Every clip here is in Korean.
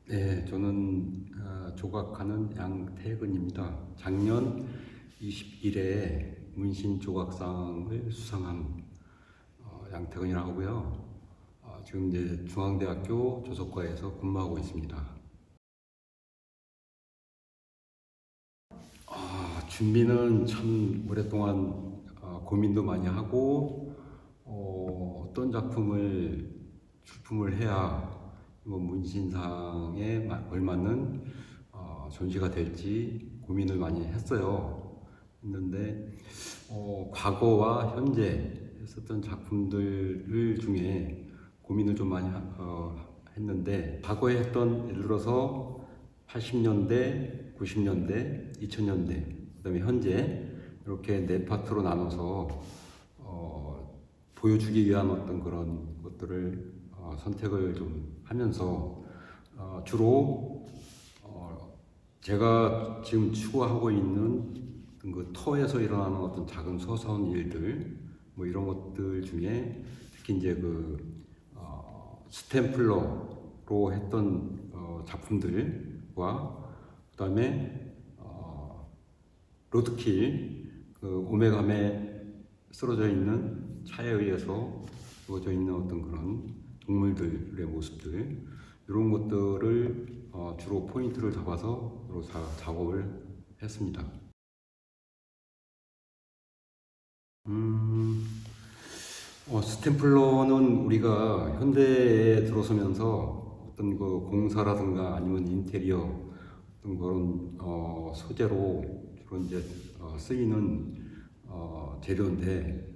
네, 저는 조각하는 양태근입니다. 작년 21회 문신 조각상을 수상한 양태근이라고 하고요. 지금 이제 중앙대학교 조속과에서 근무하고 있습니다. 준비는 참 오랫동안 고민도 많이 하고 어떤 작품을 출품을 해야 뭐 문신상에 걸맞는 전시가 될지 고민을 많이 했어요. 했는데 과거와 현재 했었던 작품들 중에 고민을 좀 많이 했는데 과거에 했던 예를 들어서 80년대, 90년대, 2000년대 그다음에 현재 이렇게 네 파트로 나눠서 보여주기 위한 어떤 그런 것들을 선택을 좀 하면서 주로 제가 지금 추구하고 있는 그 터에서 일어나는 어떤 작은 소소한 일들 뭐 이런 것들 중에 특히 이제 스탬플러로 했던 작품들과 그다음에 로드킬 오메감에 쓰러져 있는 차에 의해서 주어져 있는 어떤 그런 동물들의 모습들 이런 것들을 주로 포인트를 잡아서 작업을 했습니다. 스탬플러는 우리가 현대에 들어서면서 어떤 그 공사라든가 아니면 인테리어 어떤 그런 소재로 주로 이제 쓰이는 재료인데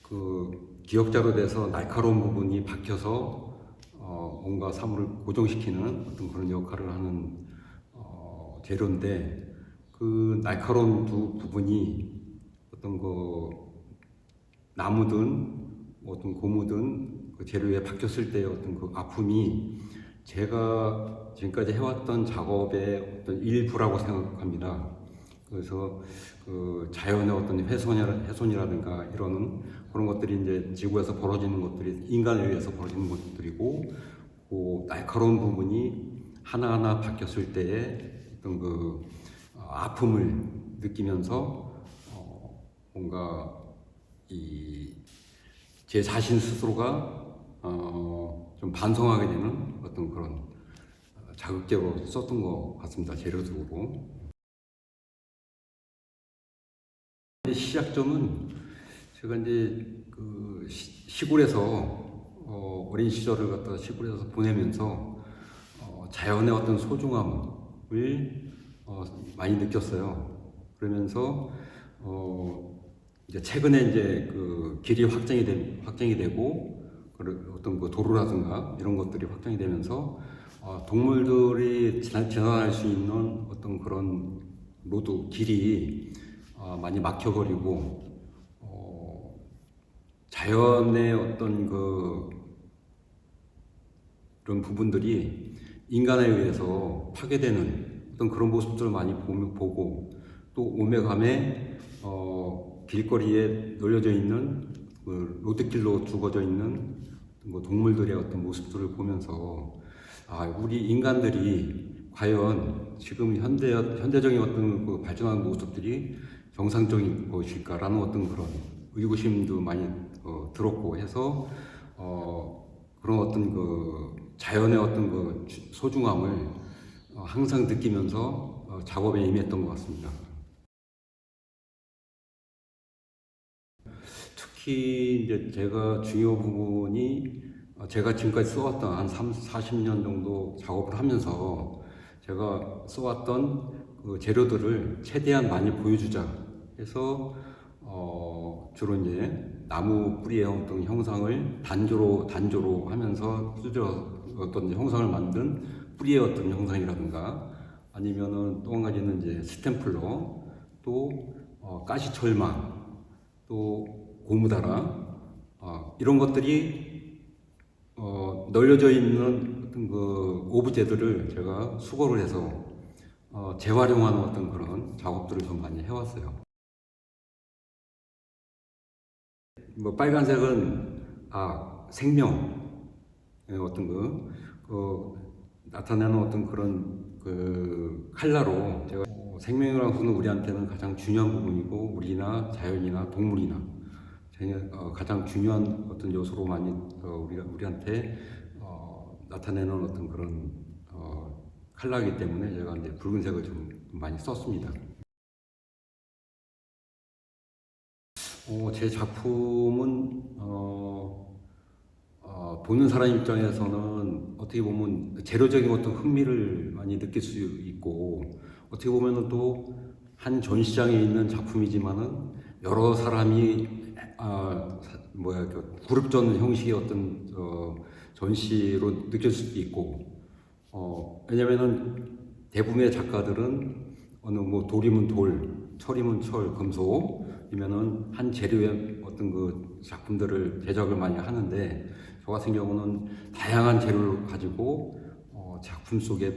그 기역자로 돼서 날카로운 부분이 박혀서 뭔가 사물을 고정시키는 어떤 그런 역할을 하는 재료인데 그 날카로운 두 부분이 어떤 그 나무든 어떤 고무든 그 재료에 박혔을 때의 어떤 그 아픔이 제가 지금까지 해왔던 작업의 어떤 일부라고 생각합니다. 그래서 그 자연의 어떤 훼손이라든가 이런 그런 것들이 이제 지구에서 벌어지는 것들이 인간에 의해서 벌어지는 것들이고, 그 날카로운 부분이 하나하나 박혔을 때의 어떤 아픔을 느끼면서 뭔가 제 자신 스스로가 좀 반성하게 되는 어떤 그런 자극제로 썼던 것 같습니다. 재료적으로. 시작점은 제가 이제 그 시골에서 어린 시절을 갖다 시골에서 보내면서 자연의 어떤 소중함을 많이 느꼈어요. 그러면서 이제 최근에 이제 그 길이 확장이 되고 어떤 그 도로라든가 이런 것들이 확장이 되면서 동물들이 지나갈 수 있는 어떤 그런 로드 길이 많이 막혀버리고 자연의 어떤 그런 부분들이 인간에 의해서 파괴되는 어떤 그런 모습들을 많이 보고 또 오메감에 길거리에 널려져 있는 그 로드킬로 죽어져 있는 뭐 동물들의 어떤 모습들을 보면서 우리 인간들이 과연 지금 현대적인 어떤 그 발전한 모습들이 정상적인 것일까라는 어떤 그런 의구심도 많이 들었고 해서 그런 어떤 그 자연의 어떤 그 소중함을 항상 느끼면서 작업에 임했던 것 같습니다. 특히 이제 제가 중요 부분이 제가 지금까지 써왔던 한 40년 정도 작업을 하면서 제가 써왔던 그 재료들을 최대한 많이 보여주자 해서 주로 이제 나무 뿌리의 어떤 형상을 단조로 하면서 어떤 형상을 만든 뿌리의 어떤 형상이라든가 아니면은 또 한 가지는 이제 스탬플러 또 가시철망 또 고무다라 이런 것들이 널려져 있는 어떤 그 오브제들을 제가 수거를 해서 재활용하는 어떤 그런 작업들을 좀 많이 해왔어요. 뭐 빨간색은 생명 어떤 그 나타내는 어떤 그런 그 칼라로 제가 생명이라는 것은 우리한테는 가장 중요한 부분이고 우리나 자연이나 동물이나 가장 중요한 어떤 요소로 많이 우리한테 나타내는 어떤 그런 칼라이기 때문에 제가 이제 붉은색을 좀 많이 썼습니다. 제 작품은 보는 사람 입장에서는 어떻게 보면 재료적인 어떤 흥미를 많이 느낄 수 있고 어떻게 보면은 또 한 전시장에 있는 작품이지만은 여러 사람이 그룹전 형식의 어떤 전시로 느낄 수도 있고 왜냐면은 대부분의 작가들은 어느 뭐 돌이면 돌, 철이면 철, 금속이면은 한 재료의 어떤 그 작품들을 제작을 많이 하는데 저 같은 경우는 다양한 재료를 가지고 작품 속에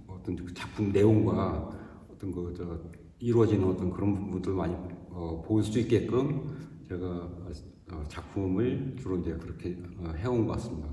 어떤 그 작품 내용과 어떤 이루어지는 어떤 그런 부분들 많이 볼 수 있게끔 제가 작품을 주로 이제 그렇게 해온 것 같습니다.